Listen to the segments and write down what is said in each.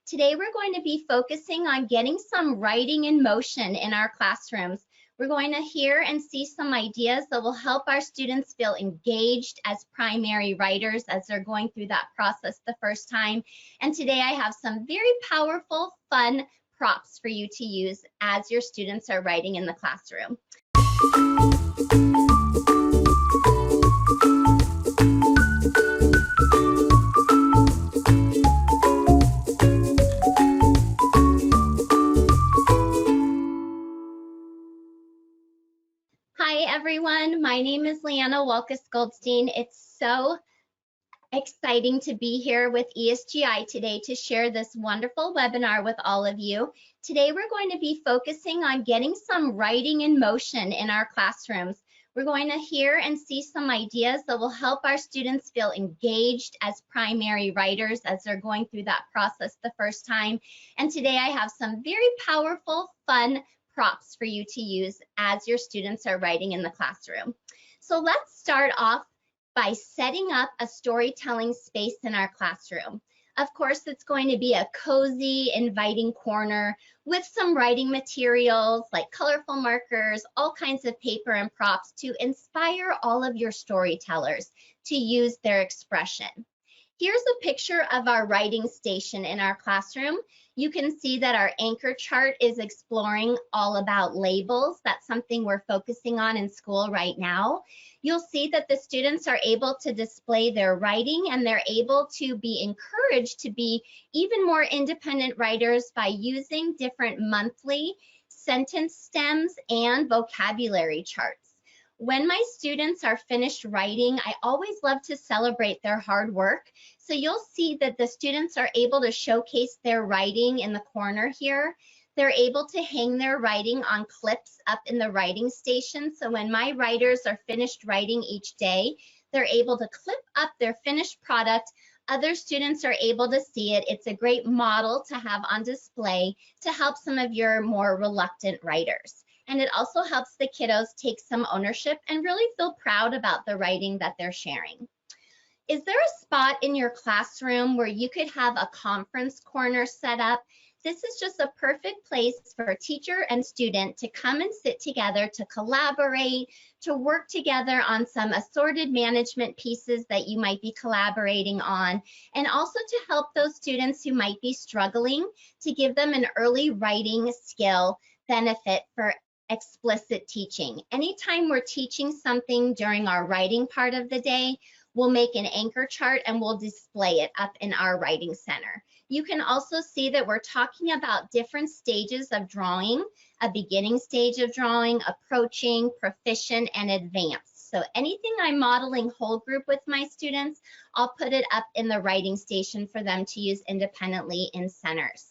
Today we're going to be focusing on getting some writing in motion in our classrooms. We're going to hear and see some ideas that will help our students feel engaged as primary writers as they're going through that process the first time. And today I have some very powerful, fun props for you to use as your students are writing in the classroom. Hi everyone, my name is LeAnna Wolkis Goldstein. It's so exciting to be here with ESGI today to share this wonderful webinar with all of you. Today we're going to be focusing on getting some writing in motion in our classrooms. We're going to hear and see some ideas that will help our students feel engaged as primary writers as they're going through that process the first time. And today I have some very powerful, fun props for you to use as your students are writing in the classroom. So let's start off by setting up a storytelling space in our classroom. Of course, it's going to be a cozy, inviting corner with some writing materials like colorful markers, all kinds of paper and props to inspire all of your storytellers to use their expression. Here's a picture of our writing station in our classroom. You can see that our anchor chart is exploring all about labels. That's something we're focusing on in school right now. You'll see that the students are able to display their writing and they're able to be encouraged to be even more independent writers by using different monthly sentence stems and vocabulary charts. When my students are finished writing, I always love to celebrate their hard work. So you'll see that the students are able to showcase their writing in the corner here. They're able to hang their writing on clips up in the writing station. So when my writers are finished writing each day, they're able to clip up their finished product. Other students are able to see it. It's a great model to have on display to help some of your more reluctant writers. And it also helps the kiddos take some ownership and really feel proud about the writing that they're sharing. Is there a spot in your classroom where you could have a conference corner set up? This is just a perfect place for teacher and student to come and sit together, to collaborate, to work together on some assorted management pieces that you might be collaborating on, and also to help those students who might be struggling, to give them an early writing skill benefit for explicit teaching. Anytime we're teaching something during our writing part of the day, we'll make an anchor chart and we'll display it up in our writing center. You can also see that we're talking about different stages of drawing, a beginning stage of drawing, approaching, proficient, and advanced. So anything I'm modeling whole group with my students, I'll put it up in the writing station for them to use independently in centers.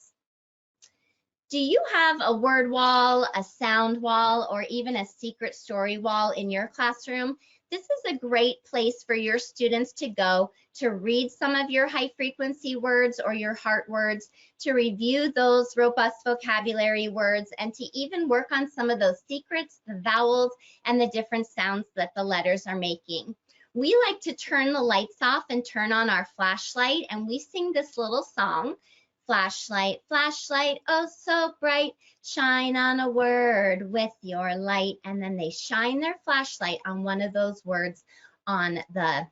Do you have a word wall, a sound wall, or even a secret story wall in your classroom? This is a great place for your students to go to read some of your high frequency words or your heart words, to review those robust vocabulary words, and to even work on some of those secrets, the vowels, and the different sounds that the letters are making. We like to turn the lights off and turn on our flashlight, and we sing this little song. Flashlight, flashlight, oh so bright, shine on a word with your light. And then they shine their flashlight on one of those words on the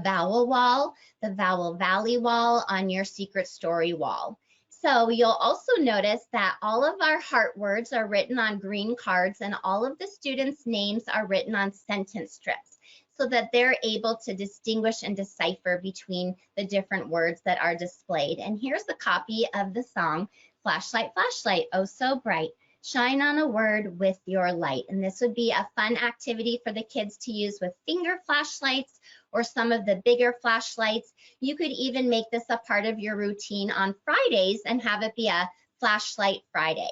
vowel wall, the vowel valley wall on your secret story wall. So you'll also notice that all of our heart words are written on green cards and all of the students' names are written on sentence strips, so that they're able to distinguish and decipher between the different words that are displayed. And here's a copy of the song, Flashlight, Flashlight, oh so bright, shine on a word with your light. And this would be a fun activity for the kids to use with finger flashlights or some of the bigger flashlights. You could even make this a part of your routine on Fridays and have it be a Flashlight Friday.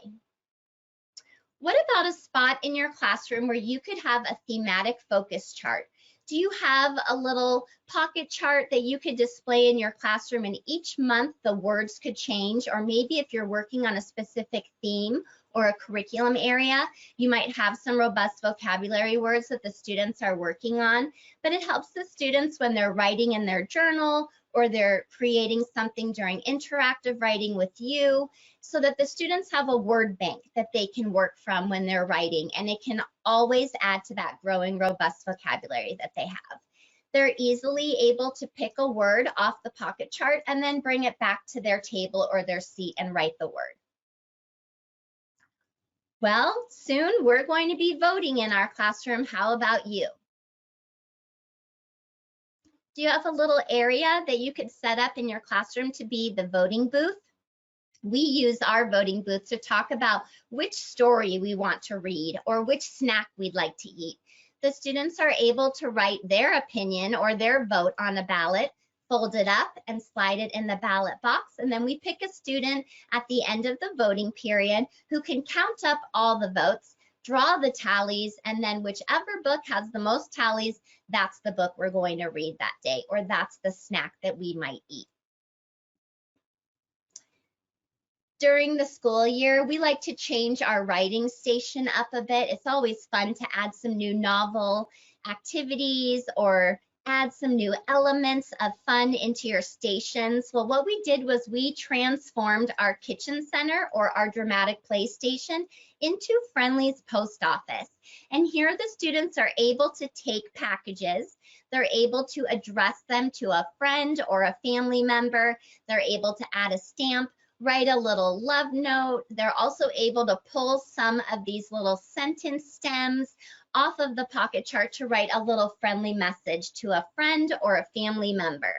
What about a spot in your classroom where you could have a thematic focus chart? Do you have a little pocket chart that you could display in your classroom, and each month the words could change? Or maybe if you're working on a specific theme or a curriculum area, you might have some robust vocabulary words that the students are working on, but it helps the students when they're writing in their journal or they're creating something during interactive writing with you, so that the students have a word bank that they can work from when they're writing, and it can always add to that growing robust vocabulary that they have. They're easily able to pick a word off the pocket chart and then bring it back to their table or their seat and write the word. Well, soon we're going to be voting in our classroom. How about you? Do you have a little area that you could set up in your classroom to be the voting booth? We use our voting booth to talk about which story we want to read or which snack we'd like to eat. The students are able to write their opinion or their vote on a ballot, fold it up and slide it in the ballot box, and then we pick a student at the end of the voting period who can count up all the votes, draw the tallies, and then whichever book has the most tallies, that's the book we're going to read that day, or that's the snack that we might eat. During the school year, we like to change our writing station up a bit. It's always fun to add some new novel activities or add some new elements of fun into your stations. Well, what we did was we transformed our kitchen center or our dramatic play station into Friendly's post office. And here the students are able to take packages. They're able to address them to a friend or a family member. They're able to add a stamp, write a little love note. They're also able to pull some of these little sentence stems off of the pocket chart to write a little friendly message to a friend or a family member.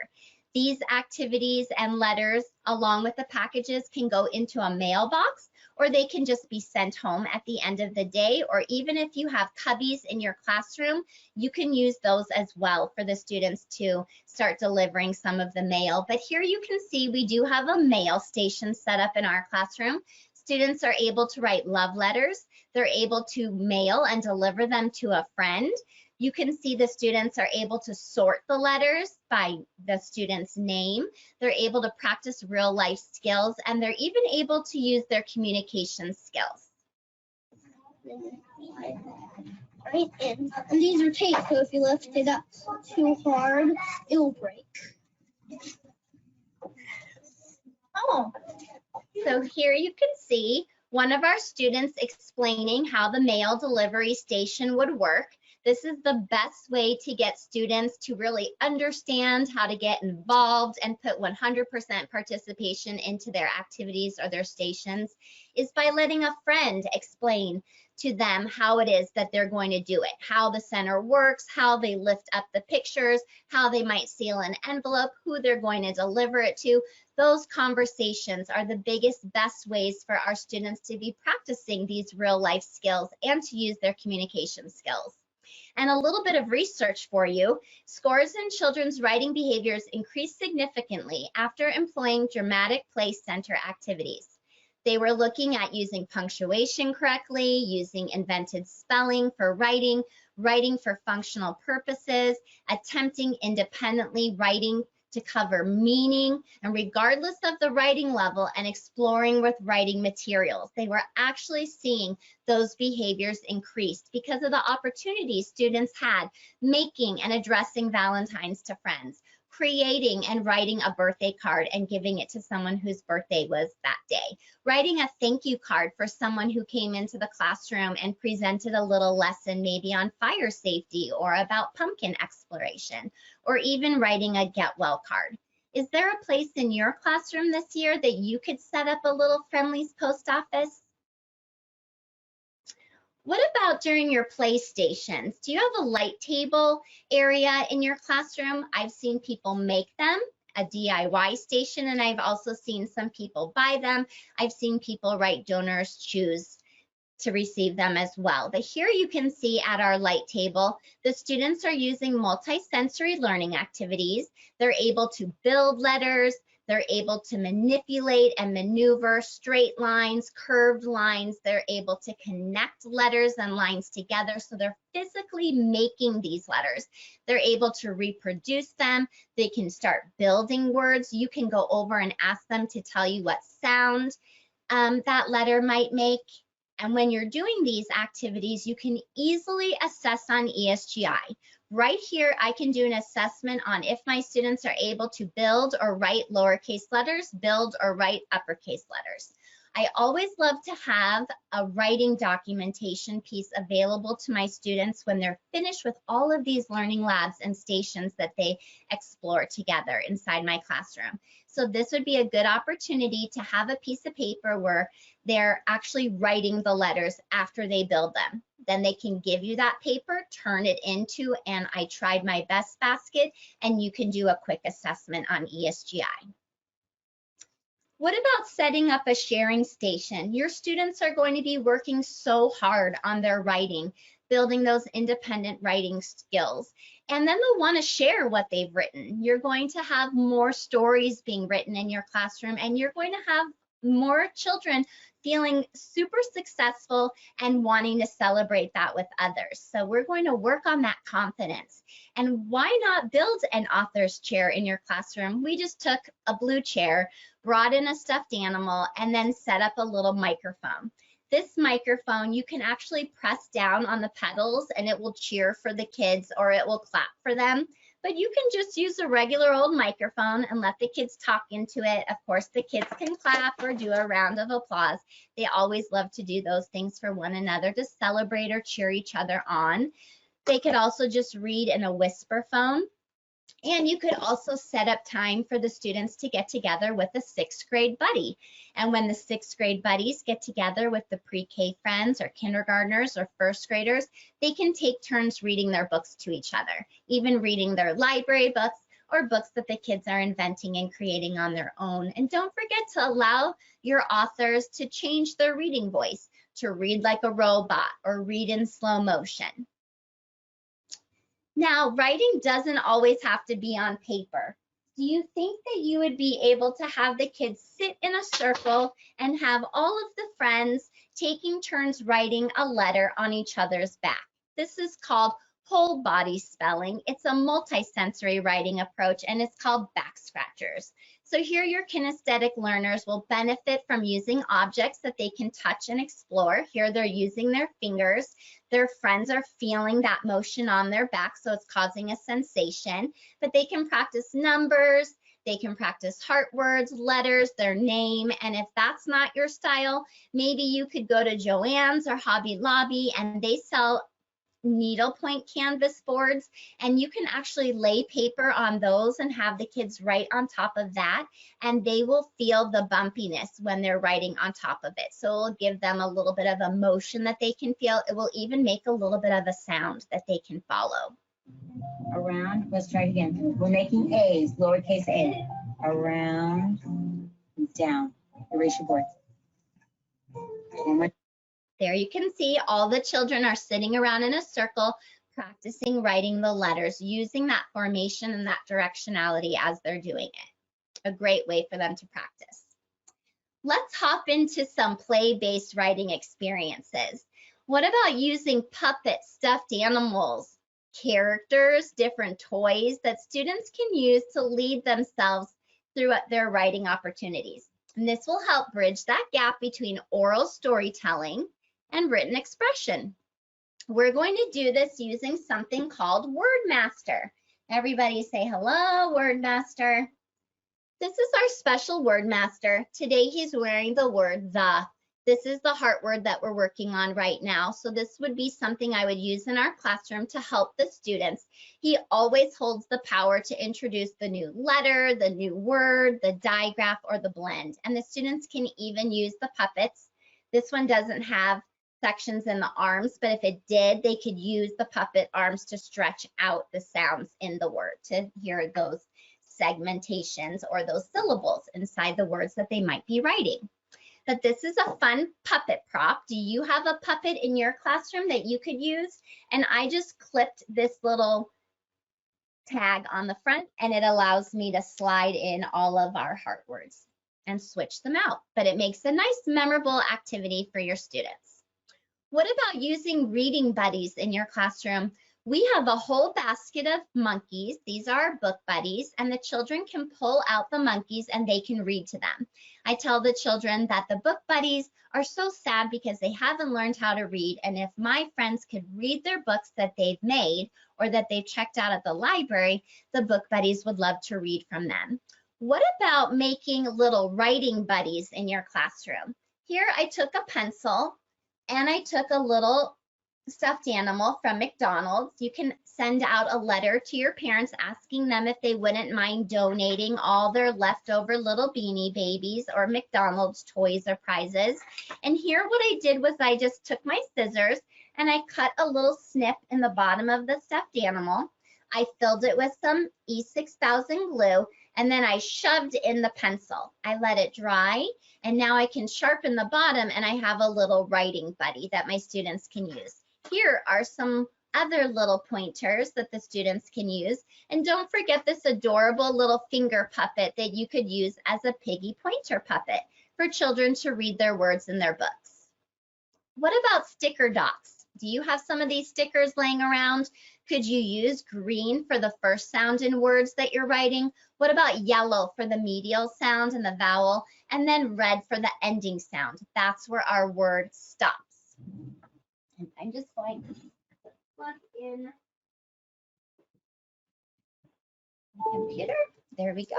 These activities and letters, along with the packages, can go into a mailbox, or they can just be sent home at the end of the day, or even if you have cubbies in your classroom, you can use those as well for the students to start delivering some of the mail. But here you can see we do have a mail station set up in our classroom. Students are able to write love letters. They're able to mail and deliver them to a friend. You can see the students are able to sort the letters by the student's name. They're able to practice real life skills, and they're even able to use their communication skills. Right, and these are tape, so if you lift it up too hard, it'll break. Oh, so here you can see one of our students explaining how the mail delivery station would work. This is the best way to get students to really understand how to get involved and put 100% participation into their activities or their stations, is by letting a friend explain to them how it is that they're going to do it, how the center works, how they lift up the pictures, how they might seal an envelope, who they're going to deliver it to. Those conversations are the biggest, best ways for our students to be practicing these real life skills and to use their communication skills. And a little bit of research for you, scores in children's writing behaviors increased significantly after employing dramatic play center activities. They were looking at using punctuation correctly, using invented spelling for writing, writing for functional purposes, attempting independently writing to cover meaning, and regardless of the writing level, and exploring with writing materials. They were actually seeing those behaviors increased because of the opportunities students had making and addressing Valentines to friends, creating and writing a birthday card and giving it to someone whose birthday was that day, writing a thank you card for someone who came into the classroom and presented a little lesson maybe on fire safety or about pumpkin exploration, or even writing a get well card. Is there a place in your classroom this year that you could set up a little Friendly's post office? What about during your play stations? Do you have a light table area in your classroom? I've seen people make them, a DIY station, and I've also seen some people buy them. I've seen people write donors choose to receive them as well. But here you can see at our light table, the students are using multisensory learning activities. They're able to build letters. They're able to manipulate and maneuver straight lines, curved lines. They're able to connect letters and lines together. So they're physically making these letters. They're able to reproduce them. They can start building words. You can go over and ask them to tell you what sound that letter might make. And when you're doing these activities, you can easily assess on ESGI. Right here, I can do an assessment on if my students are able to build or write lowercase letters, build or write uppercase letters. I always love to have a writing documentation piece available to my students when they're finished with all of these learning labs and stations that they explore together inside my classroom. So this would be a good opportunity to have a piece of paper where they're actually writing the letters after they build them. Then they can give you that paper, turn it into an I tried my best basket, and you can do a quick assessment on ESGI. What about setting up a sharing station? Your students are going to be working so hard on their writing, building those independent writing skills, and then they'll want to share what they've written. You're going to have more stories being written in your classroom, and you're going to have more children feeling super successful and wanting to celebrate that with others. So we're going to work on that confidence. And why not build an author's chair in your classroom? We just took a blue chair, brought in a stuffed animal, and then set up a little microphone. This microphone, you can actually press down on the pedals and it will cheer for the kids or it will clap for them. But you can just use a regular old microphone and let the kids talk into it. Of course, the kids can clap or do a round of applause. They always love to do those things for one another to celebrate or cheer each other on. They could also just read in a whisper phone. And you could also set up time for the students to get together with a 6th grade buddy. And when the 6th grade buddies get together with the pre-K friends or kindergartners or 1st graders, they can take turns reading their books to each other, even reading their library books or books that the kids are inventing and creating on their own. And don't forget to allow your authors to change their reading voice, to read like a robot or read in slow motion. Now, writing doesn't always have to be on paper. Do you think that you would be able to have the kids sit in a circle and have all of the friends taking turns writing a letter on each other's back? This is called whole body spelling. It's a multisensory writing approach and it's called back scratchers. So here your kinesthetic learners will benefit from using objects that they can touch and explore. Here they're using their fingers. Their friends are feeling that motion on their back, so it's causing a sensation. But they can practice numbers, they can practice heart words, letters, their name, and if that's not your style, maybe you could go to Joann's or Hobby Lobby and they sell needlepoint canvas boards, and you can actually lay paper on those and have the kids write on top of that, and they will feel the bumpiness when they're writing on top of it. So it'll give them a little bit of a motion that they can feel. It will even make a little bit of a sound that they can follow. Around, let's try it again. We're making A's, lowercase a. Around, down. Erase your board. One more. There you can see all the children are sitting around in a circle practicing writing the letters, using that formation and that directionality as they're doing it. A great way for them to practice. Let's hop into some play-based writing experiences. What about using puppets, stuffed animals, characters, different toys that students can use to lead themselves through their writing opportunities? And this will help bridge that gap between oral storytelling and written expression. We're going to do this using something called Wordmaster. Everybody say hello, Wordmaster. This is our special Wordmaster. Today he's wearing the word the. This is the heart word that we're working on right now. So this would be something I would use in our classroom to help the students. He always holds the power to introduce the new letter, the new word, the digraph, or the blend. And the students can even use the puppets. This one doesn't have sections in the arms, but if it did, they could use the puppet arms to stretch out the sounds in the word to hear those segmentations or those syllables inside the words that they might be writing. But this is a fun puppet prop. Do you have a puppet in your classroom that you could use? And I just clipped this little tag on the front and it allows me to slide in all of our heart words and switch them out. But it makes a nice memorable activity for your students. What about using reading buddies in your classroom? We have a whole basket of monkeys. These are our book buddies, and the children can pull out the monkeys and they can read to them. I tell the children that the book buddies are so sad because they haven't learned how to read, and if my friends could read their books that they've made or that they've checked out at the library, the book buddies would love to read from them. What about making little writing buddies in your classroom? Here I took a pencil and I took a little stuffed animal from McDonald's. You can send out a letter to your parents asking them if they wouldn't mind donating all their leftover little Beanie Babies or McDonald's toys or prizes. And here what I did was I just took my scissors and I cut a little snip in the bottom of the stuffed animal. I filled it with some E6000 glue, and then I shoved in the pencil. I let it dry, and now I can sharpen the bottom, and I have a little writing buddy that my students can use. Here are some other little pointers that the students can use. And don't forget this adorable little finger puppet that you could use as a piggy pointer puppet for children to read their words in their books. What about sticker docs? Do you have some of these stickers laying around? Could you use green for the first sound in words that you're writing? What about yellow for the medial sound and the vowel? And then red for the ending sound. That's where our word stops. And I'm just going to plug in my computer. There we go.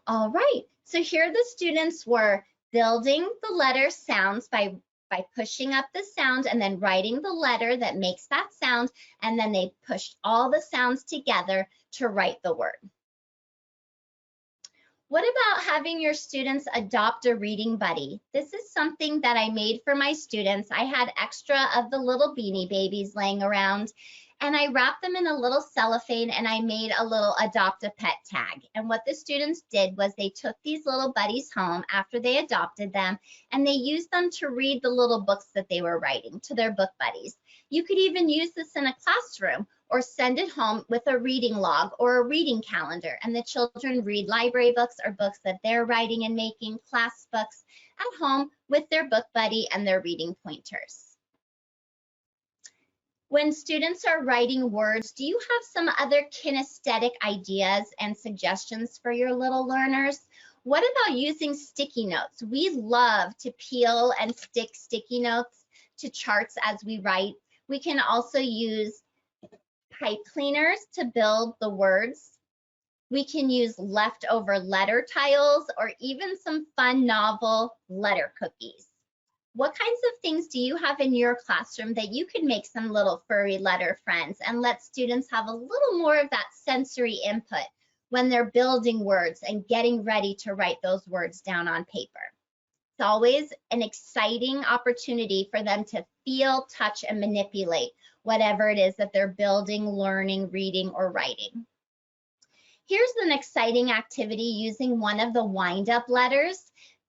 All right. So here the students were building the letter sounds by pushing up the sound and then writing the letter that makes that sound. And then they pushed all the sounds together to write the word. What about having your students adopt a reading buddy? This is something that I made for my students. I had extra of the little Beanie Babies laying around, and I wrapped them in a little cellophane and I made a little adopt a pet tag. And what the students did was they took these little buddies home after they adopted them, and they used them to read the little books that they were writing to their book buddies. You could even use this in a classroom or send it home with a reading log or a reading calendar, and the children read library books or books that they're writing and making, class books at home with their book buddy and their reading pointers. When students are writing words, do you have some other kinesthetic ideas and suggestions for your little learners? What about using sticky notes? We love to peel and stick sticky notes to charts as we write. We can also use pipe cleaners to build the words. We can use leftover letter tiles or even some fun novel letter cookies. What kinds of things do you have in your classroom that you could make some little furry letter friends and let students have a little more of that sensory input when they're building words and getting ready to write those words down on paper? It's always an exciting opportunity for them to feel, touch, and manipulate whatever it is that they're building, learning, reading, or writing. Here's an exciting activity using one of the wind-up letters.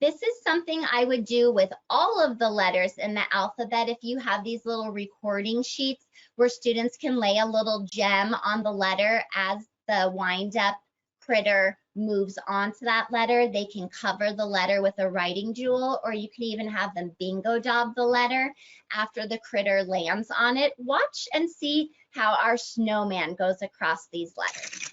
This is something I would do with all of the letters in the alphabet. If you have these little recording sheets where students can lay a little gem on the letter as the wind-up critter moves onto that letter, they can cover the letter with a writing jewel, or you can even have them bingo dob the letter after the critter lands on it. Watch and see how our snowman goes across these letters.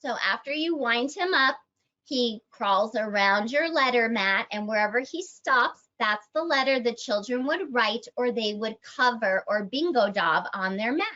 So after you wind him up, he crawls around your letter mat, and wherever he stops, that's the letter the children would write or they would cover or bingo dob on their mat.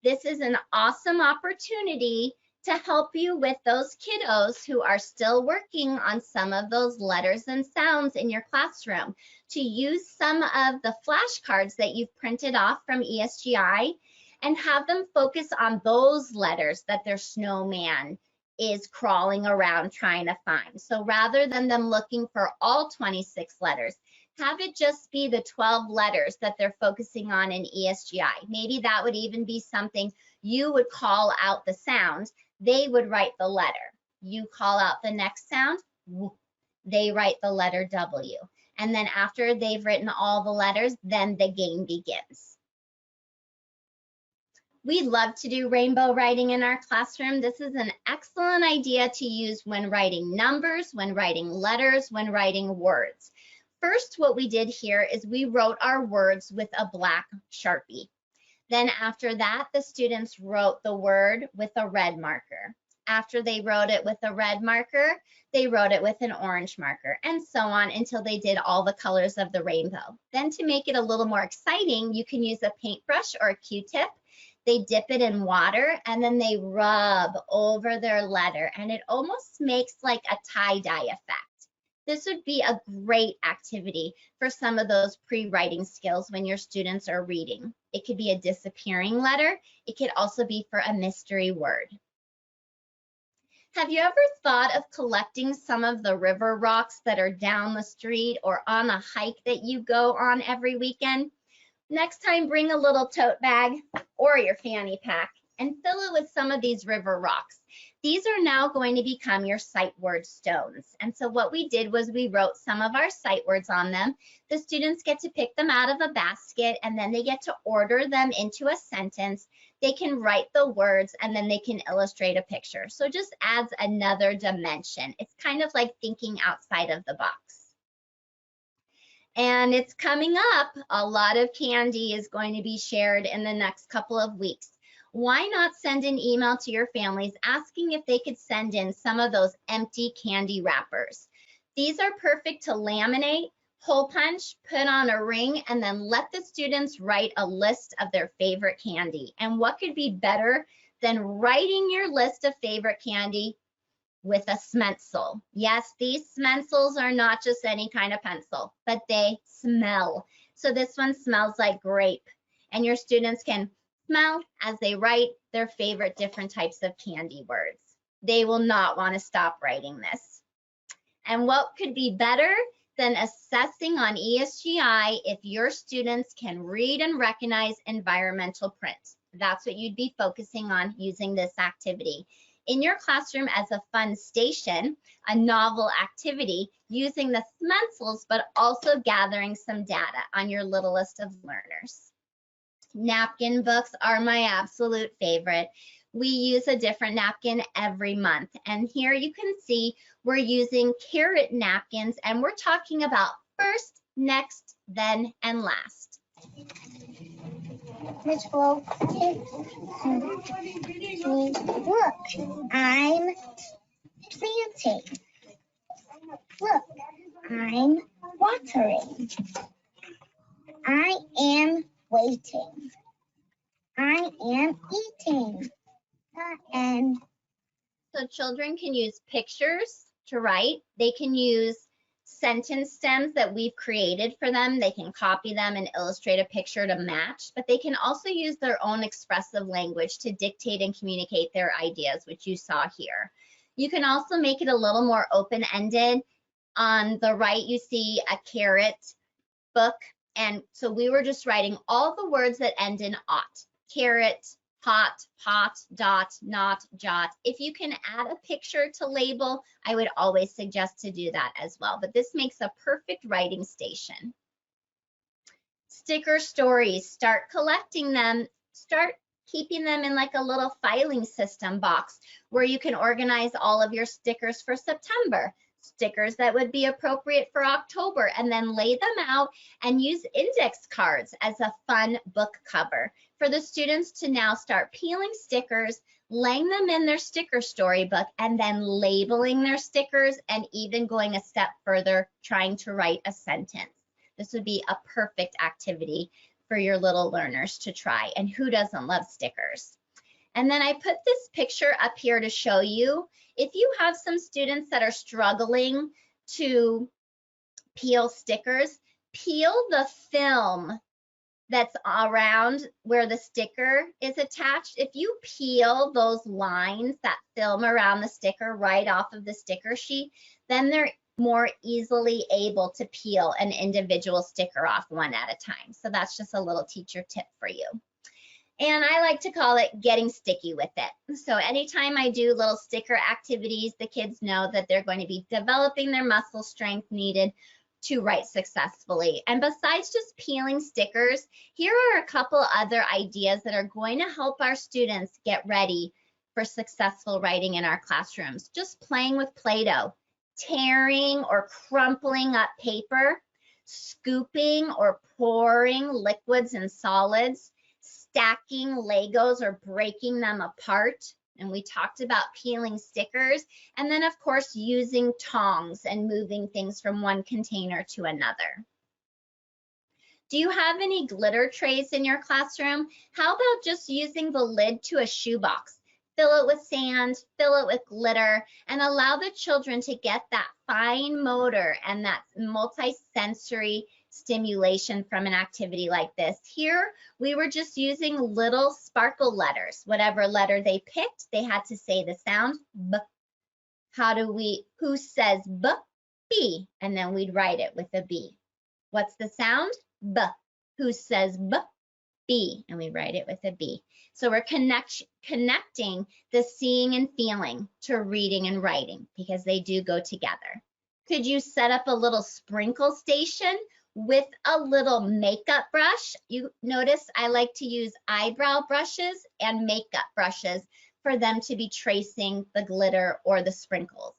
This is an awesome opportunity to help you with those kiddos who are still working on some of those letters and sounds in your classroom, to use some of the flashcards that you've printed off from ESGI and have them focus on those letters that their snowman is crawling around trying to find. So rather than them looking for all 26 letters, have it just be the 12 letters that they're focusing on in ESGI. Maybe that would even be something you would call out the sound, they would write the letter. You call out the next sound, they write the letter W. And then after they've written all the letters, then the game begins. We love to do rainbow writing in our classroom. This is an excellent idea to use when writing numbers, when writing letters, when writing words. First, what we did here is we wrote our words with a black Sharpie. Then after that, the students wrote the word with a red marker. After they wrote it with a red marker, they wrote it with an orange marker, and so on until they did all the colors of the rainbow. Then to make it a little more exciting, you can use a paintbrush or a Q-tip. They dip it in water and then they rub over their letter, and it almost makes like a tie-dye effect. This would be a great activity for some of those pre-writing skills when your students are reading. It could be a disappearing letter. It could also be for a mystery word. Have you ever thought of collecting some of the river rocks that are down the street or on a hike that you go on every weekend? Next time, bring a little tote bag or your fanny pack and fill it with some of these river rocks. These are now going to become your sight word stones. And so what we did was we wrote some of our sight words on them. The students get to pick them out of a basket, and then they get to order them into a sentence. They can write the words, and then they can illustrate a picture. So it just adds another dimension. It's kind of like thinking outside of the box. And it's coming up. A lot of candy is going to be shared in the next couple of weeks. Why not send an email to your families asking if they could send in some of those empty candy wrappers? These are perfect to laminate, hole punch, put on a ring, and then let the students write a list of their favorite candy. And what could be better than writing your list of favorite candy with a stencil? Yes, these stencils are not just any kind of pencil, but they smell. So this one smells like grape, and your students can smell as they write their favorite different types of candy words. They will not want to stop writing this. And what could be better than assessing on ESGI if your students can read and recognize environmental print? That's what you'd be focusing on using this activity. In your classroom as a fun station, a novel activity using the stencils, but also gathering some data on your littlest of learners. Napkin books are my absolute favorite. We use a different napkin every month. And here you can see we're using carrot napkins, and we're talking about first, next, then, and last. Miss Flo, look, I'm planting. Look, I'm watering. I am waiting. I am eating. And So children can use pictures to write. They can use sentence stems that we've created for them. They can copy them and illustrate a picture to match, but they can also use their own expressive language to dictate and communicate their ideas, which you saw here. You can also make it a little more open-ended. On the right, you see a carrot book. And so we were just writing all the words that end in "ot." Carrot, hot, pot, dot, not, jot. If you can add a picture to label, I would always suggest to do that as well. But this makes a perfect writing station. Sticker stories, start collecting them. Start keeping them in like a little filing system box where you can organize all of your stickers for September. Stickers that would be appropriate for October, and then lay them out and use index cards as a fun book cover for the students to now start peeling stickers, laying them in their sticker storybook, and then labeling their stickers, and even going a step further, trying to write a sentence. This would be a perfect activity for your little learners to try, and who doesn't love stickers? And then I put this picture up here to show you, if you have some students that are struggling to peel stickers, peel the film that's around where the sticker is attached. If you peel those lines, that film around the sticker right off of the sticker sheet, then they're more easily able to peel an individual sticker off one at a time. So that's just a little teacher tip for you. And I like to call it getting sticky with it. So anytime I do little sticker activities, the kids know that they're going to be developing their muscle strength needed to write successfully. And besides just peeling stickers, here are a couple other ideas that are going to help our students get ready for successful writing in our classrooms. Just playing with Play-Doh, tearing or crumpling up paper, scooping or pouring liquids and solids, stacking Legos or breaking them apart. And we talked about peeling stickers, and then of course using tongs and moving things from one container to another. Do you have any glitter trays in your classroom? How about just using the lid to a shoebox? Fill it with sand, fill it with glitter, and allow the children to get that fine motor and that multi-sensory stimulation from an activity like this. Here, we were just using little sparkle letters. Whatever letter they picked, they had to say the sound B. Who says B? B. And then we'd write it with a B. What's the sound? B. Who says B? B. And we write it with a B. So we're connecting the seeing and feeling to reading and writing because they do go together. Could you set up a little sprinkle station with a little makeup brush? You notice I like to use eyebrow brushes and makeup brushes for them to be tracing the glitter or the sprinkles.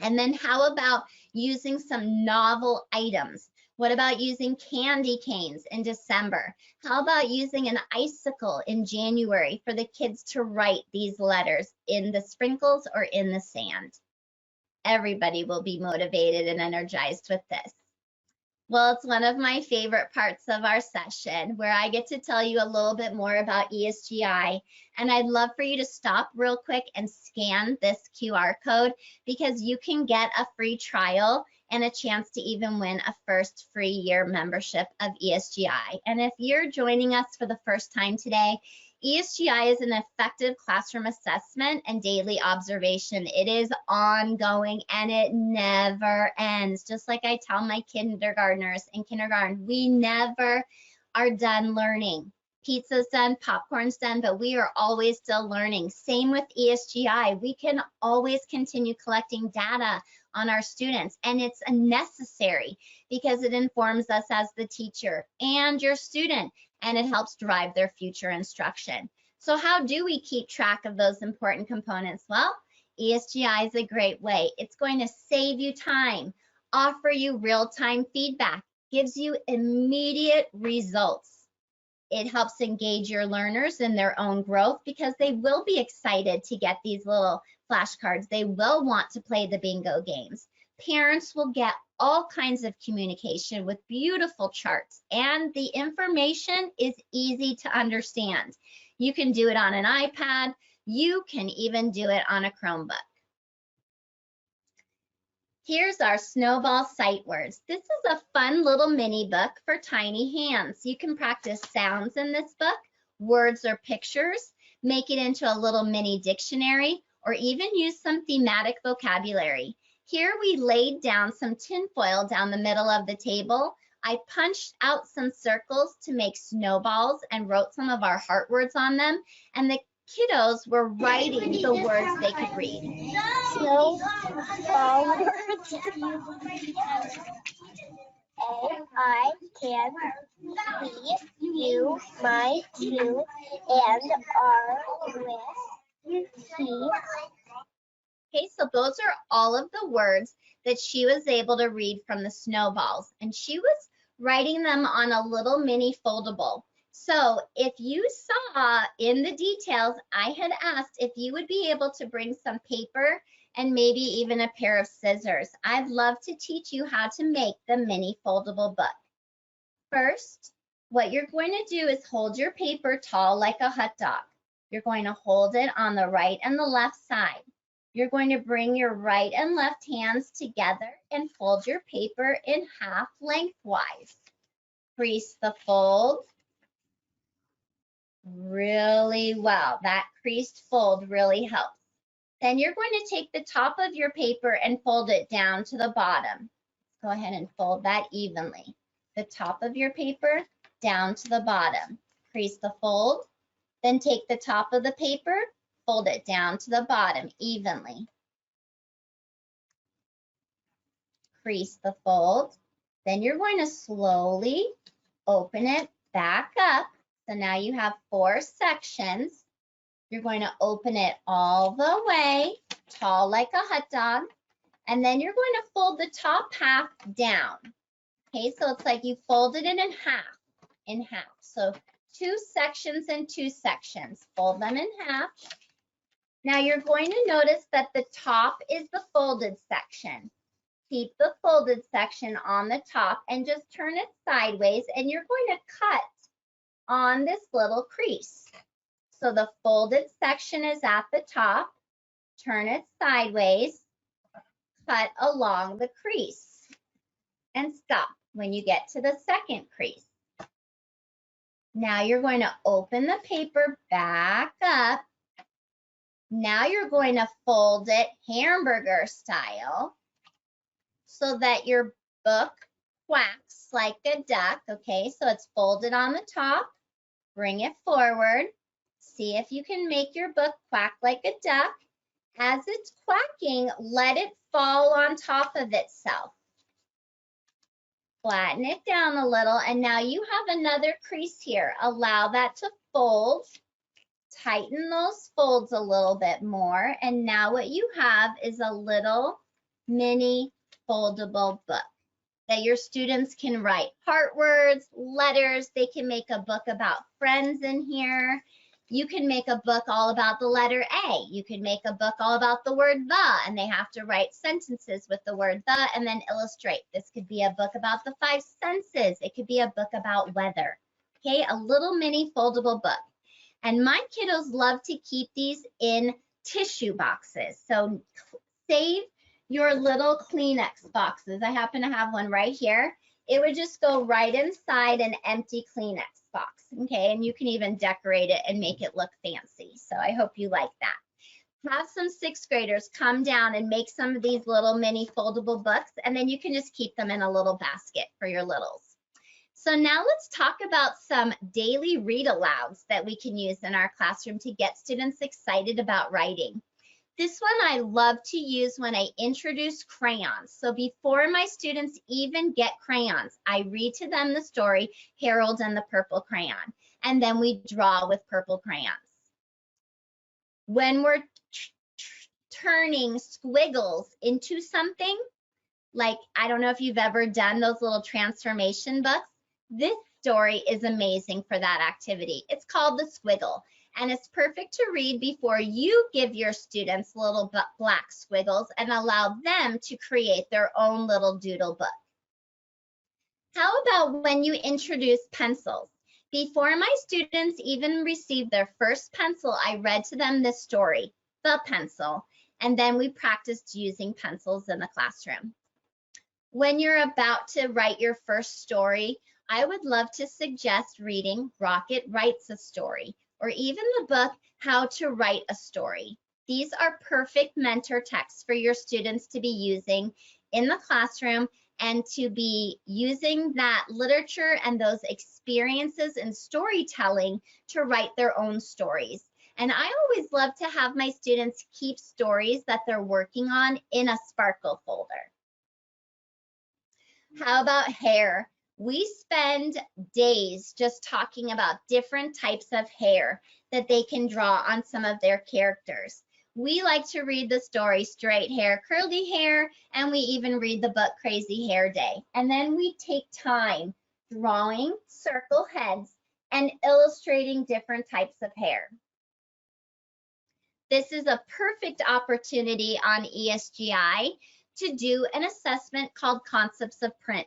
And then how about using some novel items? What about using candy canes in December? How about using an icicle in January for the kids to write these letters in the sprinkles or in the sand? Everybody will be motivated and energized with this. Well, it's one of my favorite parts of our session where I get to tell you a little bit more about ESGI. And I'd love for you to stop real quick and scan this QR code because you can get a free trial and a chance to even win a first free year membership of ESGI. And if you're joining us for the first time today, ESGI is an effective classroom assessment and daily observation. It is ongoing and it never ends. Just like I tell my kindergartners in kindergarten, we never are done learning. Pizza's done, popcorn's done, but we are always still learning. Same with ESGI. We can always continue collecting data on our students, and it's necessary because it informs us as the teacher and your student, and it helps drive their future instruction. So how do we keep track of those important components? Well, ESGI is a great way. It's going to save you time, offer you real-time feedback, gives you immediate results. It helps engage your learners in their own growth because they will be excited to get these little flashcards. They will want to play the bingo games. Parents will get all kinds of communication with beautiful charts, and the information is easy to understand. You can do it on an iPad. You can even do it on a Chromebook. Here's our snowball sight words. This is a fun little mini book for tiny hands. You can practice sounds in this book, words or pictures, make it into a little mini dictionary, or even use some thematic vocabulary. Here we laid down some tinfoil down the middle of the table. I punched out some circles to make snowballs and wrote some of our heart words on them, and the kiddos were writing the words they could read. Snowball words. A, I, can, we, you, my, you, and our, with, he. Okay, so those are all of the words that she was able to read from the snowballs, and she was writing them on a little mini foldable. So if you saw in the details, I had asked if you would be able to bring some paper and maybe even a pair of scissors. I'd love to teach you how to make the mini foldable book. First, what you're going to do is hold your paper tall like a hot dog. You're going to hold it on the right and the left side. You're going to bring your right and left hands together and fold your paper in half lengthwise. Crease the fold really well. That creased fold really helps. Then you're going to take the top of your paper and fold it down to the bottom. Go ahead and fold that evenly. The top of your paper down to the bottom. Crease the fold, then take the top of the paper, fold it down to the bottom evenly. crease the fold. Then you're going to slowly open it back up. So now you have 4 sections. You're going to open it all the way, tall like a hot dog. And then you're going to fold the top half down. Okay, so it's like you folded it in half. So 2 sections and 2 sections. Fold them in half. Now you're going to notice that the top is the folded section. Keep the folded section on the top and just turn it sideways, and you're going to cut on this little crease. So the folded section is at the top. Turn it sideways, cut along the crease, and stop when you get to the second crease. Now you're going to open the paper back up. Now you're going to fold it hamburger style so that your book quacks like a duck. Okay, so it's folded on the top. Bring it forward. See if you can make your book quack like a duck. As it's quacking, let it fall on top of itself. Flatten it down a little, and now you have another crease here. Allow that to fold. Tighten those folds a little bit more, and now what you have is a little mini foldable book that your students can write part words, letters. They can make a book about friends in here. You can make a book all about the letter A. You can make a book all about the word the, and they have to write sentences with the word the and then illustrate. This could be a book about the 5 senses. It could be a book about weather. Okay, a little mini foldable book. And my kiddos love to keep these in tissue boxes. So save your little Kleenex boxes. I happen to have one right here. It would just go right inside an empty Kleenex box, okay? And you can even decorate it and make it look fancy. So I hope you like that. Have some 6th graders come down and make some of these little mini foldable books, and then you can just keep them in a little basket for your littles. So now let's talk about some daily read alouds that we can use in our classroom to get students excited about writing. This one I love to use when I introduce crayons. So before my students even get crayons, I read to them the story, Harold and the Purple Crayon, and then we draw with purple crayons. When we're turning squiggles into something, like, I don't know if you've ever done those little transformation books, this story is amazing for that activity. It's called The Squiggle. And it's perfect to read before you give your students little black squiggles and allow them to create their own little doodle book. How about when you introduce pencils? Before my students even received their first pencil, I read to them this story, The Pencil, and then we practiced using pencils in the classroom. When you're about to write your first story, I would love to suggest reading Rocket Writes a Story, or even the book, How to Write a Story. These are perfect mentor texts for your students to be using in the classroom and to be using that literature and those experiences in storytelling to write their own stories. And I always love to have my students keep stories that they're working on in a Sparkle folder. How about hair? We spend days just talking about different types of hair that they can draw on some of their characters. We like to read the story Straight Hair, Curly Hair, and we even read the book Crazy Hair Day. And then we take time drawing circle heads and illustrating different types of hair. This is a perfect opportunity on ESGI to do an assessment called Concepts of Print.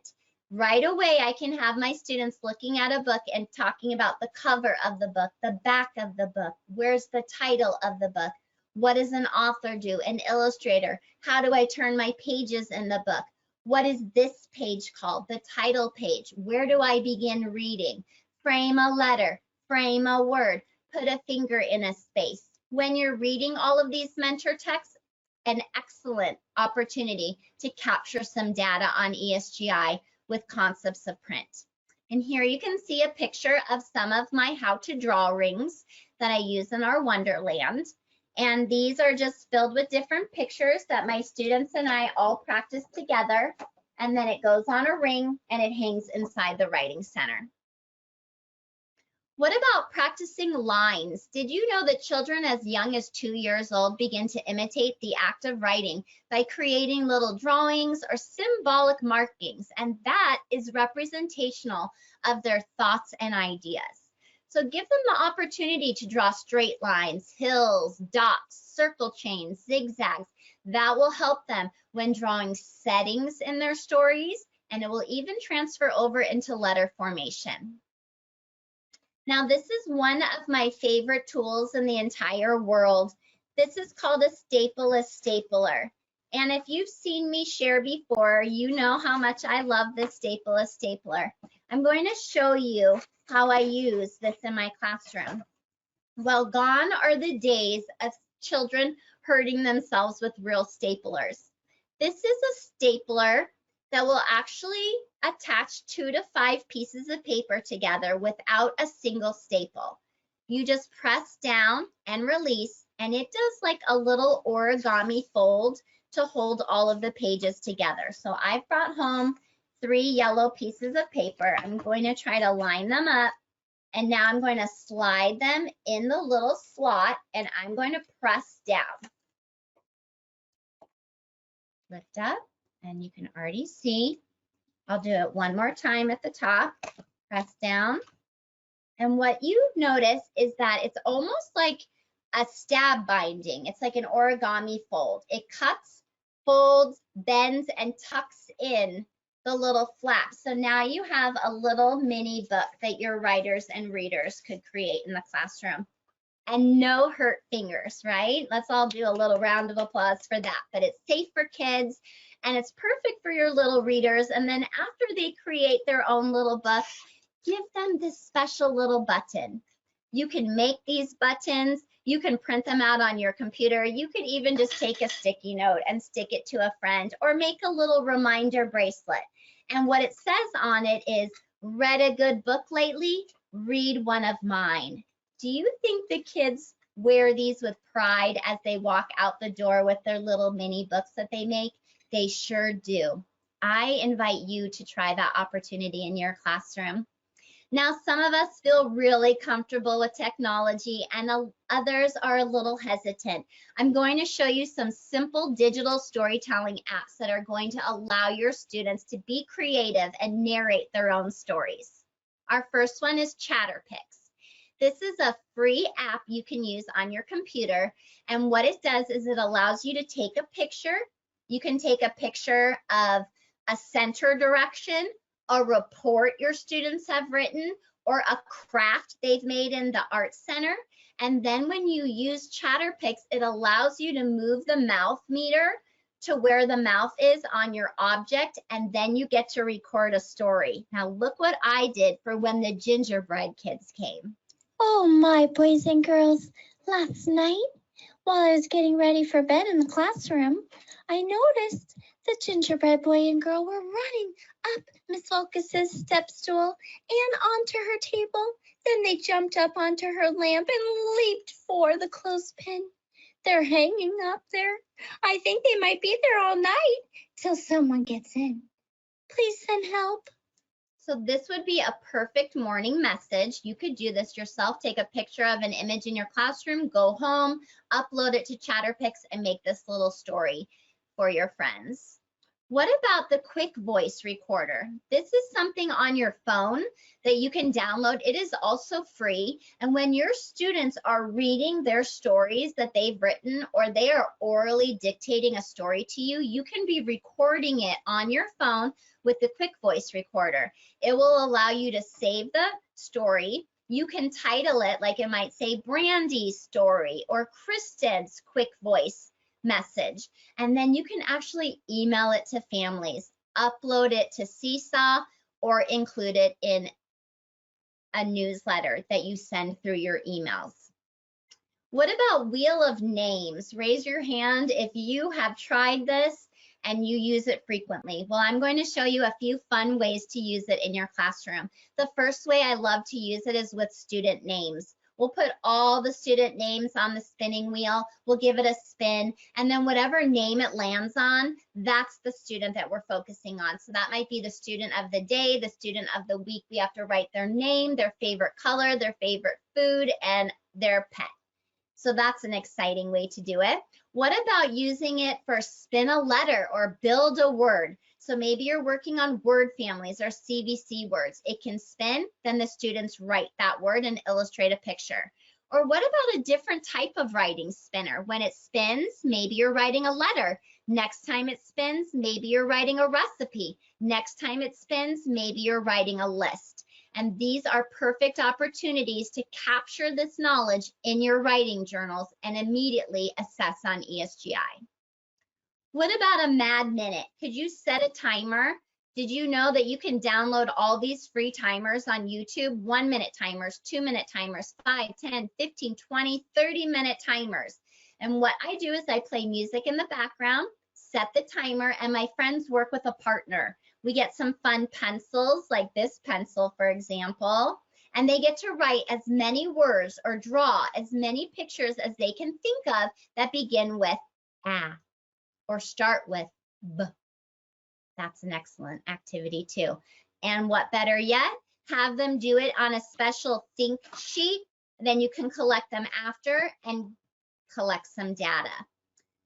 Right away, I can have my students looking at a book and talking about the cover of the book, the back of the book, where's the title of the book, what does an author do, an illustrator, how do I turn my pages in the book, what is this page called, the title page, where do I begin reading, frame a letter, frame a word, put a finger in a space. When you're reading all of these mentor texts, an excellent opportunity to capture some data on ESGI with Concepts of Print. And here you can see a picture of some of my how to draw rings that I use in our Wonderland. And these are just filled with different pictures that my students and I all practice together. and then it goes on a ring and it hangs inside the writing center. What about practicing lines? Did you know that children as young as 2 years old begin to imitate the act of writing by creating little drawings or symbolic markings? And that is representational of their thoughts and ideas. So give them the opportunity to draw straight lines, hills, dots, circle chains, zigzags. That will help them when drawing settings in their stories, and it will even transfer over into letter formation. Now, this is one of my favorite tools in the entire world. This is called a stapleless stapler. And if you've seen me share before, you know how much I love this stapleless stapler. I'm going to show you how I use this in my classroom. Well, gone are the days of children hurting themselves with real staplers. This is a stapler that will actually attach 2 to 5 pieces of paper together without a single staple. You just press down and release, and it does like a little origami fold to hold all of the pages together. So I've brought home 3 yellow pieces of paper. I'm going to try to line them up, and now I'm going to slide them in the little slot, and I'm going to press down. Lift up, and you can already see. I'll do it one more time at the top. Press down. And what you notice is that it's almost like a stab binding. It's like an origami fold. It cuts, folds, bends, and tucks in the little flap. So now you have a little mini book that your writers and readers could create in the classroom. And no hurt fingers, right? Let's all do a little round of applause for that. But it's safe for kids, and it's perfect for your little readers. And then after they create their own little book, give them this special little button. You can make these buttons. You can print them out on your computer. You could even just take a sticky note and stick it to a friend, or make a little reminder bracelet. And what it says on it is, read a good book lately? Read one of mine. Do you think the kids wear these with pride as they walk out the door with their little mini books that they make? They sure do. I invite you to try that opportunity in your classroom. Now, some of us feel really comfortable with technology, and others are a little hesitant. I'm going to show you some simple digital storytelling apps that are going to allow your students to be creative and narrate their own stories. Our first one is ChatterPix. This is a free app you can use on your computer, and what it does is it allows you to take a picture. You can take a picture of a center direction, a report your students have written, or a craft they've made in the art center. And then when you use ChatterPix, it allows you to move the mouth meter to where the mouth is on your object, and then you get to record a story. Now look what I did for when the gingerbread kids came. Oh my boys and girls, last night while I was getting ready for bed in the classroom, I noticed the gingerbread boy and girl were running up Miss Wolkis's step stool and onto her table. Then they jumped up onto her lamp and leaped for the clothespin. They're hanging up there. I think they might be there all night till someone gets in. Please send help. So this would be a perfect morning message. You could do this yourself. Take a picture of an image in your classroom, go home, upload it to ChatterPix, and make this little story for your friends. What about the quick voice recorder? This is something on your phone that you can download. It is also free. And when your students are reading their stories that they've written, or they are orally dictating a story to you, you can be recording it on your phone with the quick voice recorder. It will allow you to save the story. You can title it, like it might say Brandy's story or Kristen's quick voice message. And then you can actually email it to families, upload it to Seesaw, or include it in a newsletter that you send through your emails. What about Wheel of Names? Raise your hand if you have tried this and you use it frequently. Well, I'm going to show you a few fun ways to use it in your classroom. The first way I love to use it is with student names. We'll put all the student names on the spinning wheel. We'll give it a spin, and then whatever name it lands on, that's the student that we're focusing on. So that might be the student of the day, the student of the week. We have to write their name, their favorite color, their favorite food, and their pet. So that's an exciting way to do it. What about using it for spin a letter or build a word? So maybe you're working on word families or CVC words. It can spin, then the students write that word and illustrate a picture. Or what about a different type of writing spinner? When it spins, maybe you're writing a letter. Next time it spins, maybe you're writing a recipe. Next time it spins, maybe you're writing a list. And these are perfect opportunities to capture this knowledge in your writing journals and immediately assess on ESGI. What about a Mad Minute? Could you set a timer? Did you know that you can download all these free timers on YouTube? 1-minute timers, 2-minute timers, 5, 10, 15, 20, 30-minute timers. And what I do is I play music in the background, set the timer, and my friends work with a partner. We get some fun pencils, like this pencil, for example, and they get to write as many words or draw as many pictures as they can think of that begin with A or start with B. That's an excellent activity too. And what better yet, have them do it on a special think sheet. Then you can collect them after and collect some data.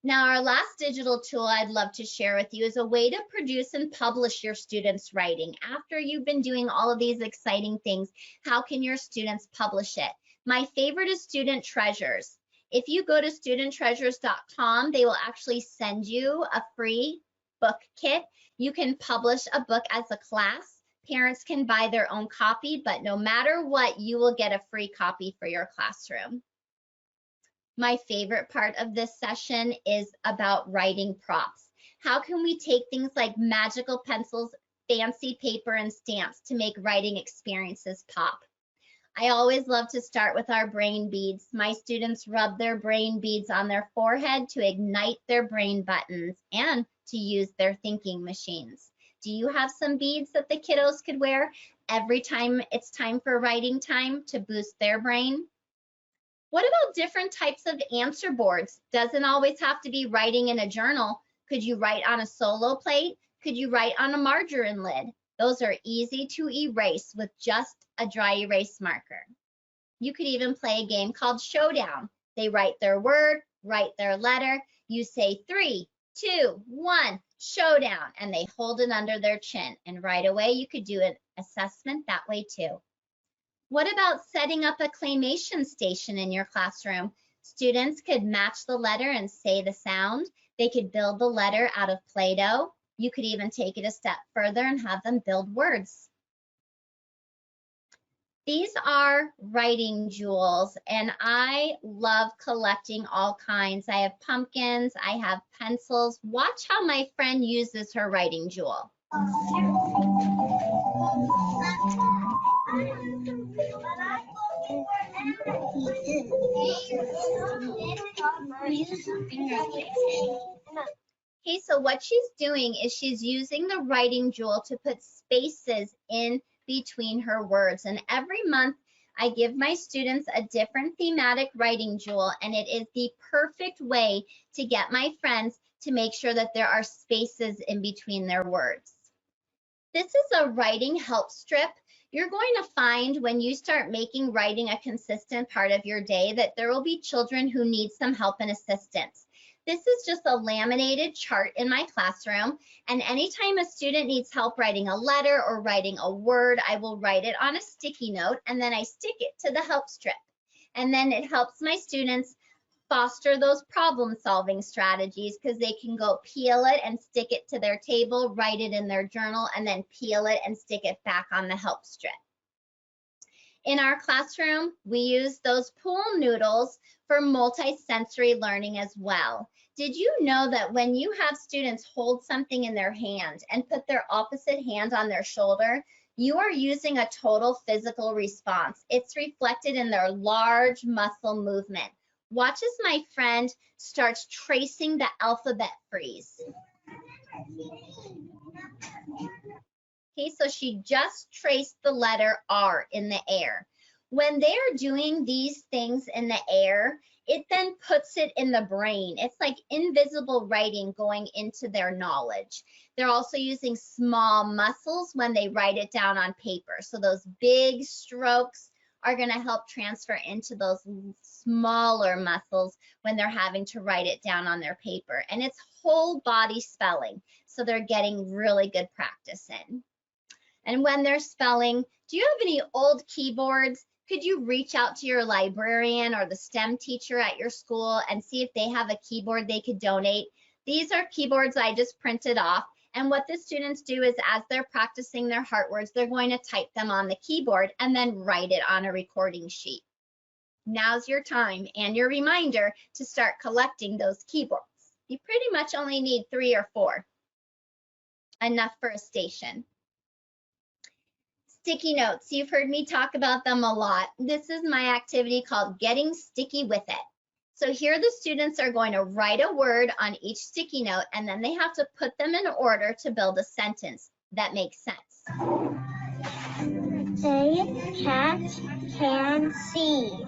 Now, our last digital tool I'd love to share with you is a way to produce and publish your students' writing. After you've been doing all of these exciting things, how can your students publish it? My favorite is Student Treasures. If you go to studenttreasures.com, they will actually send you a free book kit. You can publish a book as a class. Parents can buy their own copy, but no matter what, you will get a free copy for your classroom. My favorite part of this session is about writing props. How can we take things like magical pencils, fancy paper, and stamps to make writing experiences pop? I always love to start with our brain beads. My students rub their brain beads on their forehead to ignite their brain buttons and to use their thinking machines. Do you have some beads that the kiddos could wear every time it's time for writing time to boost their brain? What about different types of answer boards? Doesn't always have to be writing in a journal. Could you write on a solo plate? Could you write on a margarine lid? Those are easy to erase with just a dry erase marker. You could even play a game called Showdown. They write their word, write their letter. You say 3, 2, 1, showdown, and they hold it under their chin. And right away, you could do an assessment that way too. What about setting up a claymation station in your classroom? Students could match the letter and say the sound. They could build the letter out of Play-Doh. You could even take it a step further and have them build words. These are writing jewels, and I love collecting all kinds. I have pumpkins, I have pencils. Watch how my friend uses her writing jewel. Okay, so what she's doing is she's using the writing jewel to put spaces in between her words. And every month I give my students a different thematic writing jewel, and it is the perfect way to get my friends to make sure that there are spaces in between their words. This is a writing help strip. You're going to find when you start making writing a consistent part of your day that there will be children who need some help and assistance. This is just a laminated chart in my classroom, and anytime a student needs help writing a letter or writing a word, I will write it on a sticky note and then I stick it to the help strip. And then it helps my students foster those problem-solving strategies because they can go peel it and stick it to their table, write it in their journal, and then peel it and stick it back on the help strip. In our classroom, we use those pool noodles for multi-sensory learning as well. Did you know that when you have students hold something in their hand and put their opposite hand on their shoulder, you are using a total physical response? It's reflected in their large muscle movement. Watch as my friend starts tracing the alphabet freeze. Okay, so she just traced the letter R in the air. When they're doing these things in the air, it then puts it in the brain. It's like invisible writing going into their knowledge. They're also using small muscles when they write it down on paper. So those big strokes are going to help transfer into those smaller muscles when they're having to write it down on their paper. And it's whole body spelling. So they're getting really good practice in. And when they're spelling, do you have any old keyboards? Could you reach out to your librarian or the STEM teacher at your school and see if they have a keyboard they could donate? These are keyboards I just printed off. And what the students do is as they're practicing their heart words, they're going to type them on the keyboard and then write it on a recording sheet. Now's your time and your reminder to start collecting those keyboards. You pretty much only need 3 or 4, enough for a station. Sticky notes, you've heard me talk about them a lot. This is my activity called Getting Sticky with It. So here the students are going to write a word on each sticky note, and then they have to put them in order to build a sentence that makes sense. A cat can see.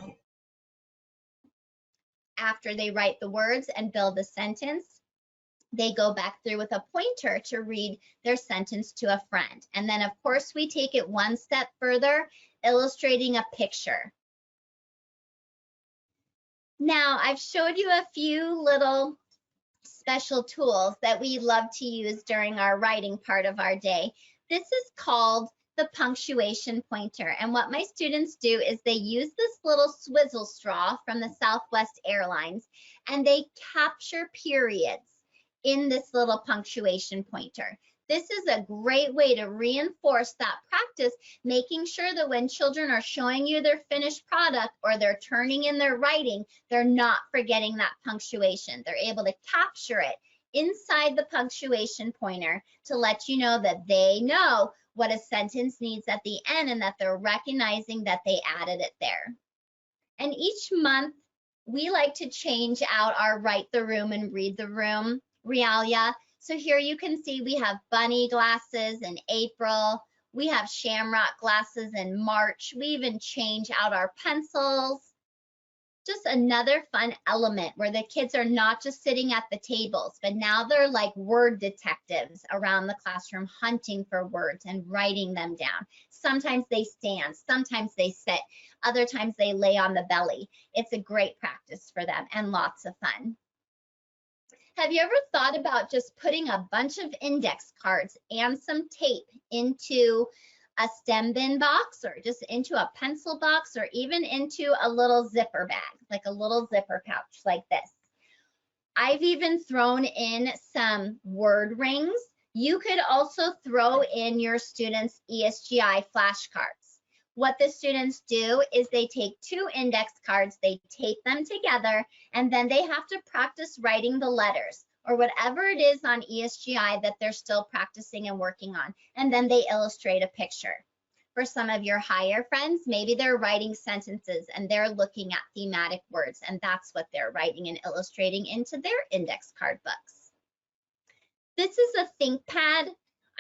After they write the words and build the sentence, they go back through with a pointer to read their sentence to a friend. And then, of course, we take it one step further, illustrating a picture. Now, I've showed you a few little special tools that we love to use during our writing part of our day. This is called the punctuation pointer. And what my students do is they use this little swizzle straw from the Southwest Airlines, and they capture periods in this little punctuation pointer. This is a great way to reinforce that practice, making sure that when children are showing you their finished product or they're turning in their writing, they're not forgetting that punctuation. They're able to capture it inside the punctuation pointer to let you know that they know what a sentence needs at the end and that they're recognizing that they added it there. And each month, we like to change out our write the room and read the room realia. So here you can see we have bunny glasses in April. We have shamrock glasses in March. We even change out our pencils. Just another fun element where the kids are not just sitting at the tables, but now they're like word detectives around the classroom hunting for words and writing them down. Sometimes they stand, sometimes they sit, other times they lay on the belly. It's a great practice for them and lots of fun. Have you ever thought about just putting a bunch of index cards and some tape into a stem bin box or just into a pencil box or even into a little zipper bag, like a little zipper pouch like this? I've even thrown in some word rings. You could also throw in your students' ESGI flashcards. What the students do is they take 2 index cards, they tape them together, and then they have to practice writing the letters or whatever it is on ESGI that they're still practicing and working on, and then they illustrate a picture. For some of your higher friends, maybe they're writing sentences and they're looking at thematic words, and that's what they're writing and illustrating into their index card books. This is a ThinkPad.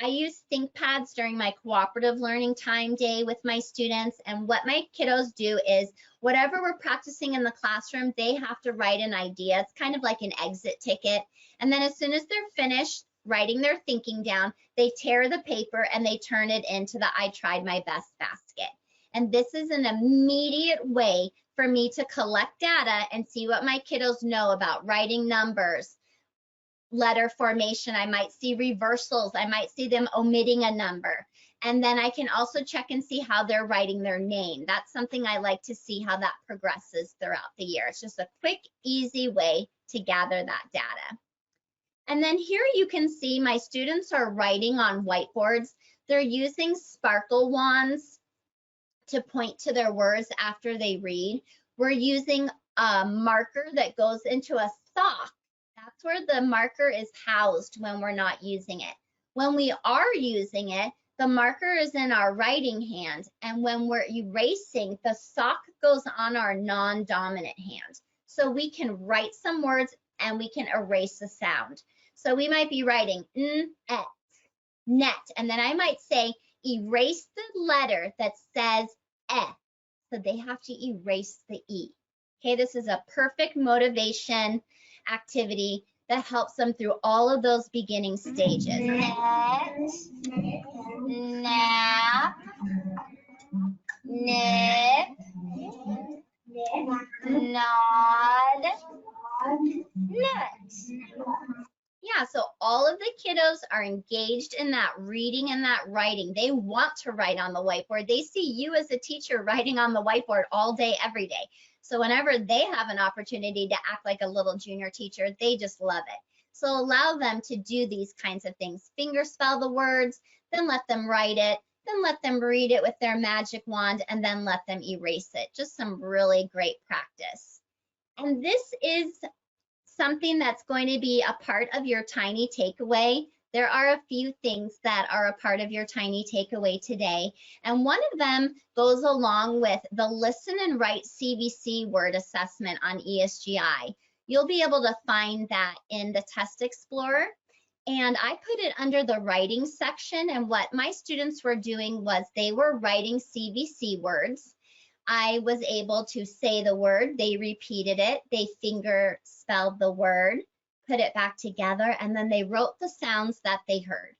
I use ThinkPads during my cooperative learning time day with my students, and what my kiddos do is whatever we're practicing in the classroom, they have to write an idea. It's kind of like an exit ticket, and then as soon as they're finished writing their thinking down, they tear the paper and they turn it into the I tried my best basket. And this is an immediate way for me to collect data and see what my kiddos know about writing numbers, letter formation. I might see reversals. I might see them omitting a number. And then I can also check and see how they're writing their name. That's something I like to see how that progresses throughout the year. It's just a quick, easy way to gather that data. And then here you can see my students are writing on whiteboards. They're using sparkle wands to point to their words after they read. We're using a marker that goes into a sock. That's where the marker is housed when we're not using it. When we are using it, the marker is in our writing hand, and when we're erasing, the sock goes on our non-dominant hand. So we can write some words and we can erase the sound. So we might be writing n-et, net, and then I might say erase the letter that says eh. So they have to erase the E. Okay, this is a perfect motivation activity that helps them through all of those beginning stages. Net, nap, nip, nod, nut. Yeah, so all of the kiddos are engaged in that reading and that writing. They want to write on the whiteboard. They see you as a teacher writing on the whiteboard all day, every day. So whenever they have an opportunity to act like a little junior teacher, they just love it. So allow them to do these kinds of things. Finger spell the words, then let them write it, then let them read it with their magic wand, and then let them erase it. Just some really great practice. And this is something that's going to be a part of your tiny takeaway. There are a few things that are a part of your tiny takeaway today. And one of them goes along with the Listen and Write CVC word assessment on ESGI. You'll be able to find that in the Test Explorer. And I put it under the writing section. And what my students were doing was they were writing CVC words. I was able to say the word, they repeated it, they finger spelled the word, put it back together, and then they wrote the sounds that they heard.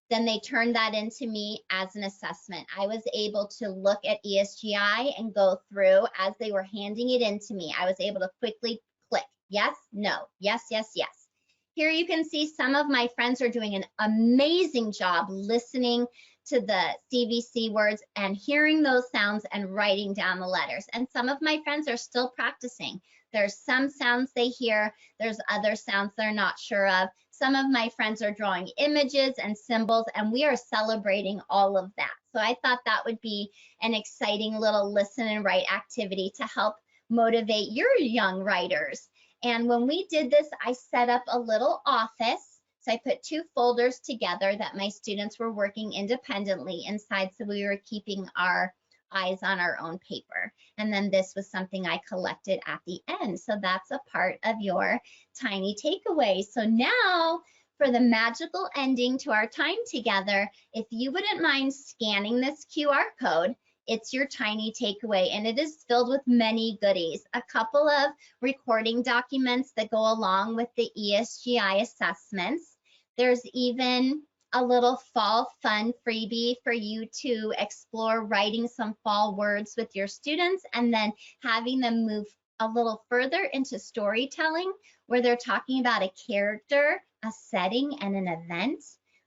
Then they turned that into me as an assessment. I was able to look at ESGI and go through as they were handing it in to me. I was able to quickly click, yes, no, yes, yes, yes. Here you can see some of my friends are doing an amazing job listening to the CVC words and hearing those sounds and writing down the letters. And some of my friends are still practicing. There's some sounds they hear, there's other sounds they're not sure of. Some of my friends are drawing images and symbols, and we are celebrating all of that. So I thought that would be an exciting little listen and write activity to help motivate your young writers. And when we did this, I set up a little office. So I put two folders together that my students were working independently inside, so we were keeping our eyes on our own paper. And then this was something I collected at the end. So that's a part of your tiny takeaway. So now for the magical ending to our time together, if you wouldn't mind scanning this QR code, it's your tiny takeaway, and it is filled with many goodies. A couple of recording documents that go along with the ESGI assessments. There's even a little fall fun freebie for you to explore writing some fall words with your students and then having them move a little further into storytelling where they're talking about a character, a setting, and an event.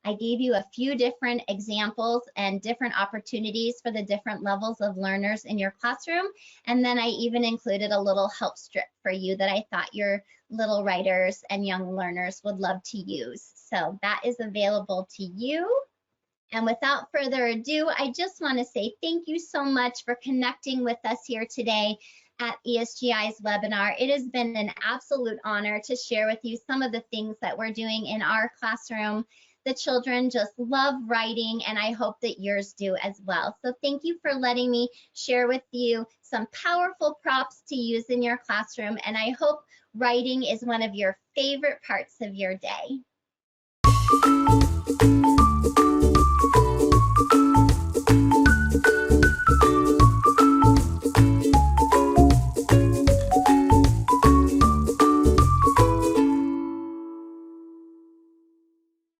I gave you a few different examples and different opportunities for the different levels of learners in your classroom. And then I even included a little help strip for you that I thought your little writers and young learners would love to use. So that is available to you. And without further ado, I just want to say thank you so much for connecting with us here today at ESGI's webinar. It has been an absolute honor to share with you some of the things that we're doing in our classroom. The children just love writing, and I hope that yours do as well. So thank you for letting me share with you some powerful props to use in your classroom, and I hope writing is one of your favorite parts of your day.